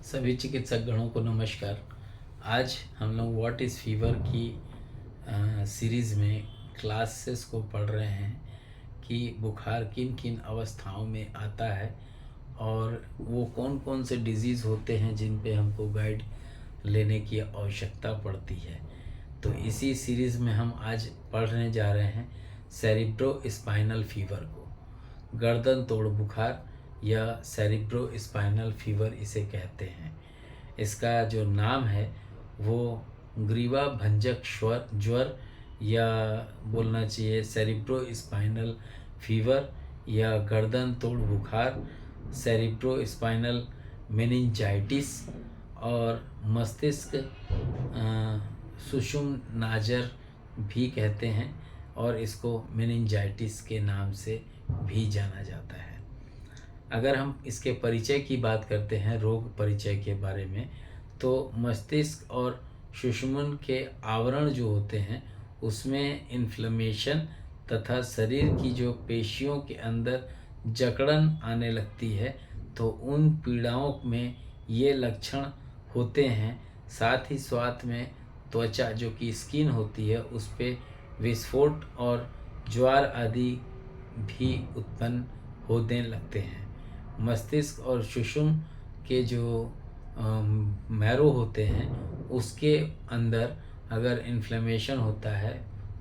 सभी चिकित्सक गणों को नमस्कार। आज हम लोग व्हाट इज़ फीवर की सीरीज़ में क्लासेस को पढ़ रहे हैं कि बुखार किन किन अवस्थाओं में आता है और वो कौन कौन से डिजीज़ होते हैं जिन पे हमको गाइड लेने की आवश्यकता पड़ती है। तो इसी सीरीज़ में हम आज पढ़ने जा रहे हैं सेरिब्रो स्पाइनल फीवर को, गर्दन तोड़ बुखार या सेरिब्रो स्पाइनल फीवर इसे कहते हैं। इसका जो नाम है वो ग्रीवा भंजक ज्वर या बोलना चाहिए सेरिब्रो स्पाइनल फीवर या गर्दन तोड़ बुखार, सेरिब्रो स्पाइनल मेनिंजाइटिस और मस्तिष्क सुषुम्न नाजर भी कहते हैं और इसको मेनिंजाइटिस के नाम से भी जाना जाता है। अगर हम इसके परिचय की बात करते हैं, रोग परिचय के बारे में, तो मस्तिष्क और सुषुम्ना के आवरण जो होते हैं उसमें इन्फ्लेमेशन तथा शरीर की जो पेशियों के अंदर जकड़न आने लगती है, तो उन पीड़ाओं में ये लक्षण होते हैं। साथ ही साथ में त्वचा जो कि स्किन होती है उस पे विस्फोट और ज्वार आदि भी उत्पन्न होने लगते हैं। मस्तिष्क और सुषुम्ना के जो मैरो होते हैं उसके अंदर अगर इन्फ्लेमेशन होता है,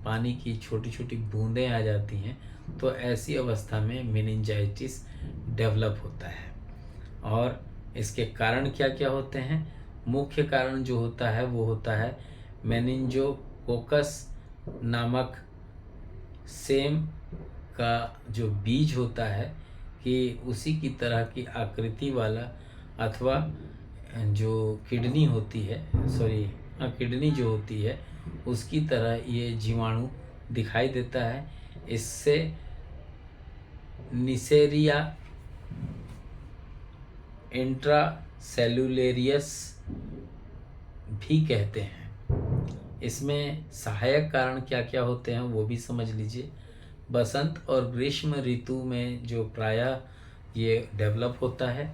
पानी की छोटी छोटी बूंदें आ जाती हैं, तो ऐसी अवस्था में मेनिंजाइटिस डेवलप होता है। और इसके कारण क्या क्या होते हैं? मुख्य कारण जो होता है वो होता है मेनिंजोकोकस नामक सेम का जो बीज होता है कि उसी की तरह की आकृति वाला अथवा जो किडनी होती है, किडनी जो होती है उसकी तरह ये जीवाणु दिखाई देता है। इससे निसेरिया इंट्रासेल्युलेरियस भी कहते हैं। इसमें सहायक कारण क्या क्या होते हैं वो भी समझ लीजिए। बसंत और ग्रीष्म ऋतु में जो प्रायः ये डेवलप होता है।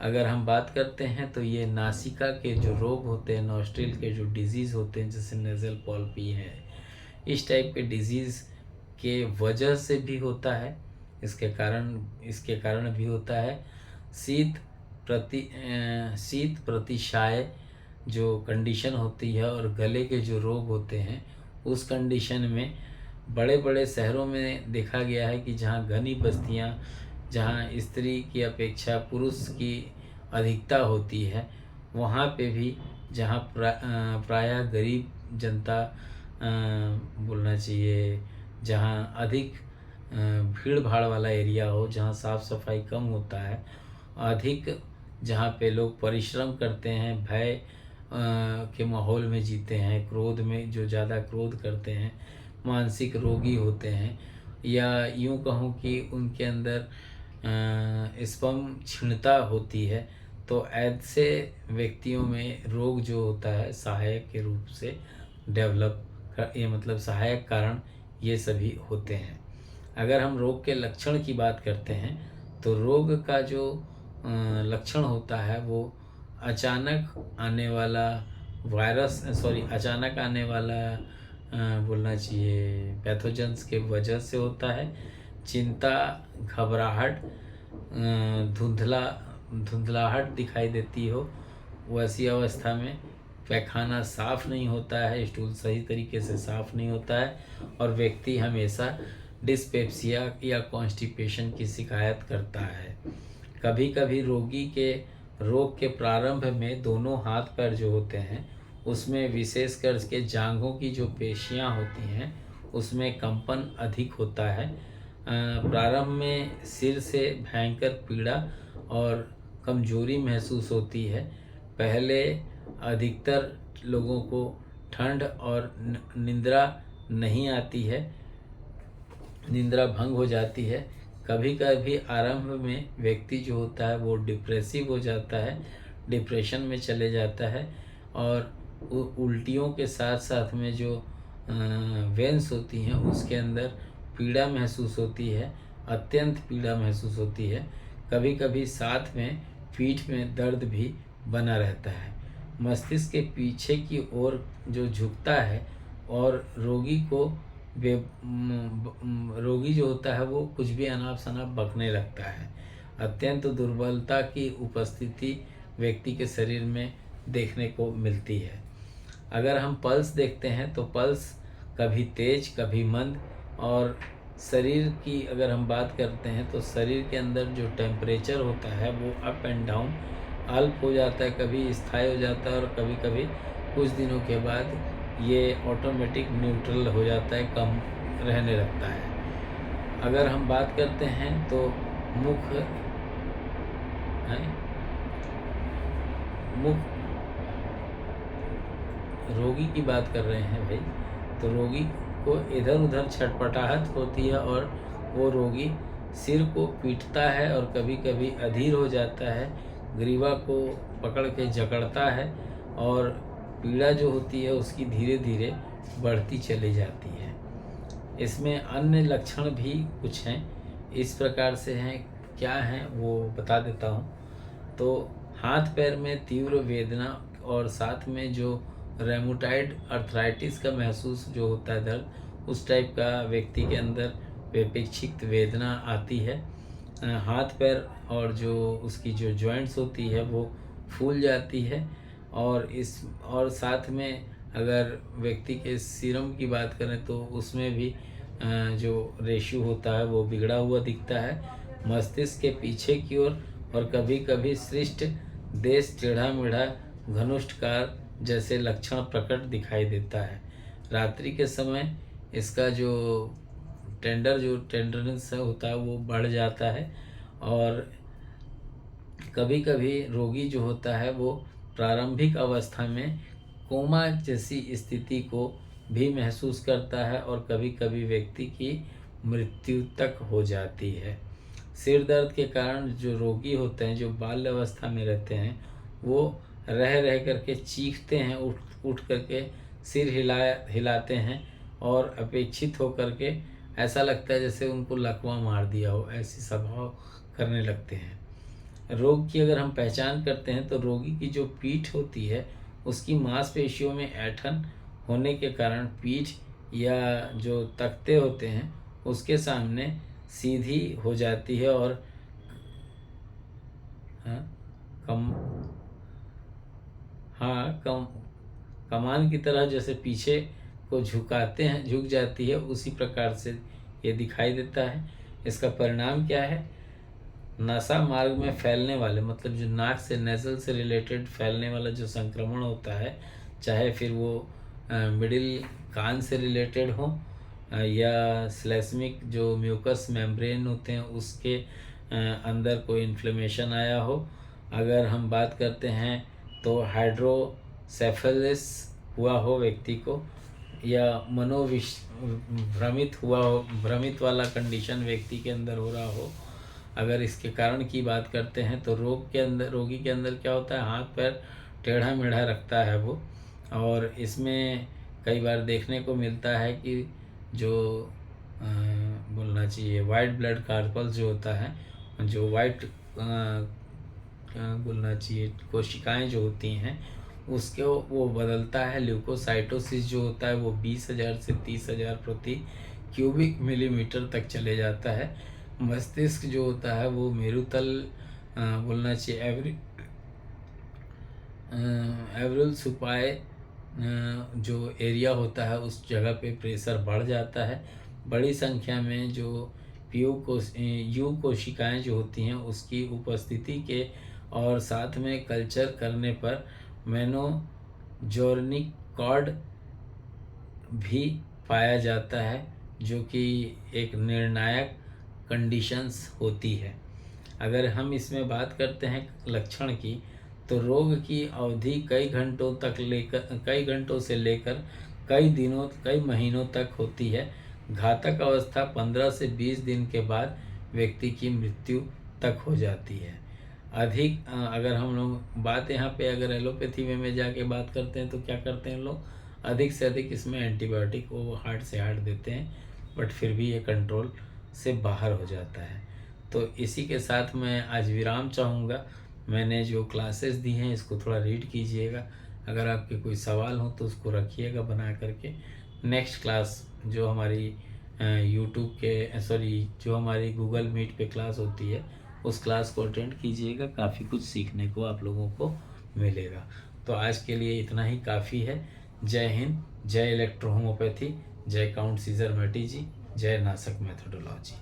अगर हम बात करते हैं तो ये नासिका के जो रोग होते हैं, नॉस्ट्रिल के जो डिजीज़ होते हैं जैसे नेज़ल पॉल्पी है, इस टाइप के डिजीज़ के वजह से भी होता है। इसके कारण भी होता है। शीत प्रतिशाय जो कंडीशन होती है और गले के जो रोग होते हैं उस कंडीशन में बड़े बड़े शहरों में देखा गया है कि जहाँ घनी बस्तियाँ, जहाँ स्त्री की अपेक्षा पुरुष की अधिकता होती है, वहाँ पे भी जहाँ प्रायः गरीब जनता बोलना चाहिए, जहाँ अधिक भीड़ भाड़ वाला एरिया हो, जहाँ साफ़ सफाई कम होता है, अधिक जहाँ पे लोग परिश्रम करते हैं, भय के माहौल में जीते हैं, क्रोध में जो ज़्यादा क्रोध करते हैं, मानसिक रोगी होते हैं, या यूँ कहूँ कि उनके अंदर स्पर्म क्षीणता होती है, तो ऐसे व्यक्तियों में रोग जो होता है सहायक के रूप से ये मतलब सहायक कारण ये सभी होते हैं। अगर हम रोग के लक्षण की बात करते हैं तो रोग का जो लक्षण होता है वो अचानक आने वाला अचानक आने वाला बोलना चाहिए पैथोजेंस के वजह से होता है। चिंता, घबराहट, धुंधलाहट दिखाई देती हो, वैसी अवस्था में पैखाना साफ़ नहीं होता है, स्टूल सही तरीके से साफ़ नहीं होता है और व्यक्ति हमेशा डिस्पेप्सिया या कॉन्स्टिपेशन की शिकायत करता है। कभी कभी रोगी के रोग के प्रारंभ में दोनों हाथ पैर जो होते हैं उसमें विशेषकर के जांघों की जो पेशियां होती हैं उसमें कंपन अधिक होता है। प्रारंभ में सिर से भयंकर पीड़ा और कमजोरी महसूस होती है। पहले अधिकतर लोगों को ठंड और निद्रा नहीं आती है, निद्रा भंग हो जाती है। कभी कभी आरंभ में व्यक्ति जो होता है वो डिप्रेसिव हो जाता है, डिप्रेशन में चले जाता है और उल्टियों के साथ साथ में जो वेंस होती हैं उसके अंदर पीड़ा महसूस होती है, अत्यंत पीड़ा महसूस होती है। कभी कभी साथ में पीठ में दर्द भी बना रहता है। मस्तिष्क के पीछे की ओर जो झुकता है और रोगी को रोगी जो होता है वो कुछ भी अनाप शनाप बकने लगता है। अत्यंत दुर्बलता की उपस्थिति व्यक्ति के शरीर में देखने को मिलती है। अगर हम पल्स देखते हैं तो पल्स कभी तेज कभी मंद, और शरीर की अगर हम बात करते हैं तो शरीर के अंदर जो टेम्परेचर होता है वो अप एंड डाउन अल्प हो जाता है, कभी स्थायी हो जाता है और कभी कभी कुछ दिनों के बाद ये ऑटोमेटिक न्यूट्रल हो जाता है, कम रहने लगता है। अगर हम बात करते हैं तो मुख मुख रोगी की बात कर रहे हैं भाई, तो रोगी को इधर उधर छटपटाहट होती है और वो रोगी सिर को पीटता है और कभी कभी अधीर हो जाता है, ग्रीवा को पकड़ के जकड़ता है और पीड़ा जो होती है उसकी धीरे धीरे बढ़ती चली जाती है। इसमें अन्य लक्षण भी कुछ हैं, इस प्रकार से हैं, क्या हैं वो बता देता हूँ। तो हाथ पैर में तीव्र वेदना और साथ में जो रेमोटाइड अर्थराइटिस का महसूस जो होता है दर्द, उस टाइप का व्यक्ति के अंदर विपेक्षित वेदना आती है। हाथ पैर और जो उसकी जो जॉइंट्स होती है वो फूल जाती है, और साथ में अगर व्यक्ति के सीरम की बात करें तो उसमें भी जो रेशियो होता है वो बिगड़ा हुआ दिखता है। मस्तिष्क के पीछे की ओर और कभी कभी सृष्ट देश टेढ़ा मेढ़ा घनुष्टकार जैसे लक्षण प्रकट दिखाई देता है। रात्रि के समय इसका जो टेंडरनेस होता है वो बढ़ जाता है, और कभी कभी रोगी जो होता है वो प्रारंभिक अवस्था में कोमा जैसी स्थिति को भी महसूस करता है और कभी कभी व्यक्ति की मृत्यु तक हो जाती है। सिर दर्द के कारण जो रोगी होते हैं, जो बाल्य अवस्था में रहते हैं, वो रह रह करके चीखते हैं, उठ करके सिर हिलाते हैं और अपेक्षित हो करके ऐसा लगता है जैसे उनको लकवा मार दिया हो, ऐसी स्वभाव करने लगते हैं। रोग की अगर हम पहचान करते हैं तो रोगी की जो पीठ होती है उसकी मांसपेशियों में ऐंठन होने के कारण पीठ या जो तख्ते होते हैं उसके सामने सीधी हो जाती है और हाँ, कम हाँ कम कमान की तरह जैसे पीछे को झुकाते हैं, झुक जाती है, उसी प्रकार से ये दिखाई देता है। इसका परिणाम क्या है? नासा मार्ग में फैलने वाले, मतलब जो नाक से नेजल से रिलेटेड फैलने वाला जो संक्रमण होता है, चाहे फिर वो मिडिल कान से रिलेटेड हो या स्लेस्मिक जो म्यूकस मेम्ब्रेन होते हैं उसके अंदर कोई इन्फ्लेमेशन आया हो। अगर हम बात करते हैं तो हाइड्रोसेफेलस हुआ हो व्यक्ति को, या भ्रमित हुआ हो, भ्रमित वाला कंडीशन व्यक्ति के अंदर हो रहा हो। अगर इसके कारण की बात करते हैं तो रोगी के अंदर क्या होता है, हाथ पैर टेढ़ा मेढ़ा रखता है वो, और इसमें कई बार देखने को मिलता है कि जो बोलना चाहिए वाइट ब्लड कार्पल्स जो होता है, जो वाइट बोलना चाहिए कोशिकाएं जो होती हैं उसके वो बदलता है। ल्यूकोसाइटोसिस जो होता है वो 20,000 से 30,000 प्रति क्यूबिक मिलीमीटर तक चले जाता है। मस्तिष्क जो होता है वो मेरुतल बोलना चाहिए एवरल सुपाए जो एरिया होता है उस जगह पे प्रेशर बढ़ जाता है। बड़ी संख्या में जो यू कोशिकाएं जो होती हैं उसकी उपस्थिति के और साथ में कल्चर करने पर मेनोजोर्निक कॉर्ड भी पाया जाता है, जो कि एक निर्णायक कंडीशंस होती है। अगर हम इसमें बात करते हैं लक्षण की, तो रोग की अवधि कई घंटों से लेकर कई दिनों कई महीनों तक होती है। घातक अवस्था 15 से 20 दिन के बाद व्यक्ति की मृत्यु तक हो जाती है। अगर हम लोग बात यहाँ पे अगर एलोपैथी में जाके बात करते हैं तो क्या करते हैं लोग, अधिक से अधिक इसमें एंटीबायोटिक वो हार्ट से हार्ट देते हैं, बट फिर भी ये कंट्रोल से बाहर हो जाता है। तो इसी के साथ मैं आज विराम चाहूँगा। मैंने जो क्लासेस दी हैं इसको थोड़ा रीड कीजिएगा। अगर आपके कोई सवाल हो तो उसको रखिएगा बना करके। नेक्स्ट क्लास जो हमारी यूट्यूब के जो हमारी गूगल मीट पे क्लास होती है उस क्लास को अटेंड कीजिएगा। काफ़ी कुछ सीखने को आप लोगों को मिलेगा। तो आज के लिए इतना ही काफ़ी है। जय हिंद, जय इलेक्ट्रो होम्योपैथी, जय काउंट सीजर मैटी जी, जय नासक मेथोडोलॉजी।